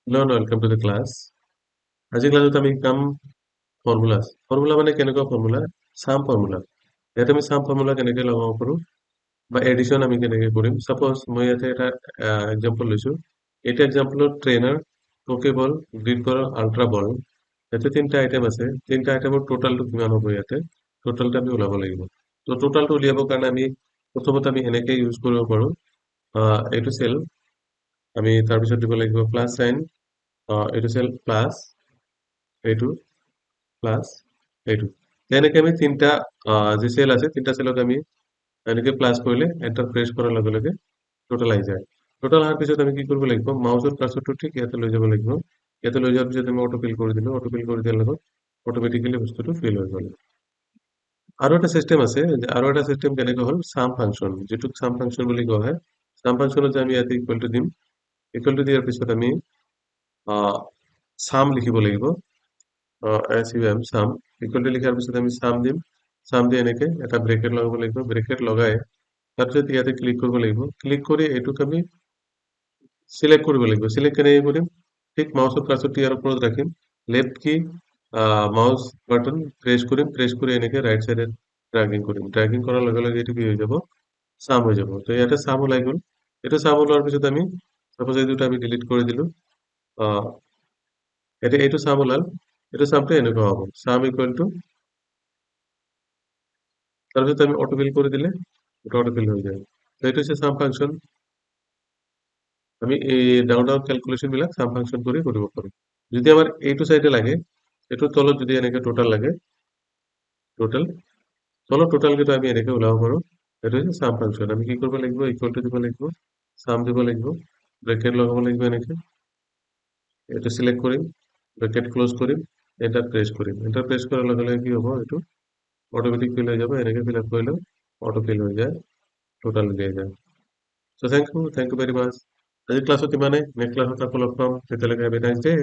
Hello and welcome to the class. আজি ক্লাছত আমি শিকাম ফৰ্মুলাছ। ফৰ্মুলা মানে কেনেকুৱা ফৰ্মুলা? চাম ফৰ্মুলা। ইয়াতে আমি চাম ফৰ্মুলা কেনেকে লগাব পাৰোঁ বা এডিশ্যন আমি কেনেকে কৰিম। ছাপ'জ মই ইয়াতে এটা এক্সাম্পল লৈছোঁ। এইটো এক্সাম্পলত ট্ৰেইনাৰ, পকেবল, গ্ৰীড বল, আল্ট্ৰা বল। ইয়াতে তিনিটা আইটেম আছে। তিনিটা আইটেমৰ টোটালটো কিমান হ'ব ইয়াতে? টোটালটো আমি ওলাব লাগিব। ত' টোটালটো উলিয়াবৰ কাৰণে আমি প্ৰথমতে আমি এনেকে ইউজ কৰিব পাৰোঁ। এইটো চেল আমি তাৰপিছত দিব লাগিব প্লাছ চাইন, এইটো চেল প্লাছ, এইটো প্লাছ, এইটো তেনেকে আমি তিনটা যি চেল আছে তিনটা চেলত আমি এনেকে প্লাছ কৰিলে এণ্টাৰ প্ৰেছ কৰাৰ লগে লগে টোটাল আহি যায়। টোটাল অহাৰ পিছত আমি কি কৰিব লাগিব, মাউচৰ কাৰ্চৰটো ঠিক ইয়াতে লৈ যাব লাগিব। ইয়াতে লৈ যোৱাৰ পিছত আমি অটো ফিল কৰি দিলোঁ। অটো ফিল কৰি দিয়াৰ লগত অট'মেটিকেলি বস্তুটো ফিল হৈ গ'ল। আৰু এটা চিষ্টেম আছে, আৰু এটা চিষ্টেম কেনেকৈ হ'ল, চাম ফাংচন, যিটোক চাম ফাংচন বুলি কোৱা হয়। চাম ফাংচনত যে আমি ইয়াতে ইকুৱেল টু দিম, ইকুৱেল টু দিয়াৰ পিছত আমি চাম লিখিব লাগিব। SUM চাম ইকুৱেল টু লিখাৰ পিছত আমি চাম দিম। চাম দি এনেকে এটা ব্ৰেকেট লগাব লাগিব। ব্ৰেকেট লগাই তাৰপিছত ইয়াতে ক্লিক কৰিব লাগিব। ক্লিক কৰি এইটোক আমি চিলেক্ট কৰিব লাগিব। চিলেক্ট কেনেকে কৰিম, ঠিক মাউচৰ কাৰ্চৰটো ইয়াৰ ওপৰত ৰাখিম। লেফ্ট কি মাউচ বাটন প্ৰেছ কৰিম। প্ৰেছ কৰি এনেকে ৰাইট চাইডে ড্ৰাগিং কৰিম। ড্ৰাগিং কৰাৰ লগে লগে এইটো কি হৈ যাব, চাম হৈ যাব। তো ইয়াতে চাম ওলাই গ'ল। এইটো চাম ওলোৱাৰ পিছত আমি চাপ'জ এই দুটা আমি ডিলিট কৰি দিলোঁ। এতিয়া এইটো চাম ওলাল। এইটো চামটো এনেকুৱা হ'ব, চাম ইকুৱেল টু, তাৰপিছত আমি অটো ফিল কৰি দিলে এটা অটো ফিল হৈ যায়। তো এইটো হৈছে চাম ফাংচন। আমি এই ডাঙৰ ডাঙৰ কেলকুলেশ্যন বিলাক চাম ফাংচন কৰি কৰিব পাৰোঁ। যদি আমাৰ এইটো চাইডে লাগে, এইটোৰ তলত যদি এনেকে টোটাল লাগে, টোটাল তলত টোটাল কেইটা আমি এনেকে ওলাব পাৰোঁ। এইটো হৈছে চাম ফাংচন। আমি কি কৰিব লাগিব, ইকুৱেল টু দিব লাগিব, চাম দিব লাগিব, ব্ৰেকেট লগাব লাগিব এনেকে, এইটো চিলেক্ট কৰিম, ব্ৰেকেট ক্লোজ কৰিম, এণ্টাৰ প্ৰেছ কৰিম। এণ্টাৰ প্ৰেছ কৰাৰ লগে লগে কি হ'ব, এইটো অটোমেটিক ফিল হৈ যাব। এনেকে ফিল আপ কৰিলেও অটো ফিল হৈ যায়, টোটাল উলিয়াই যায়। চ' থেংক ইউ ভেৰি মাছ। আজিৰ ক্লাছত ইমানে। নেক্সট ক্লাছত আকৌ লগ পাম। তেতিয়ালৈকে হেভ এ নাইচ ডে।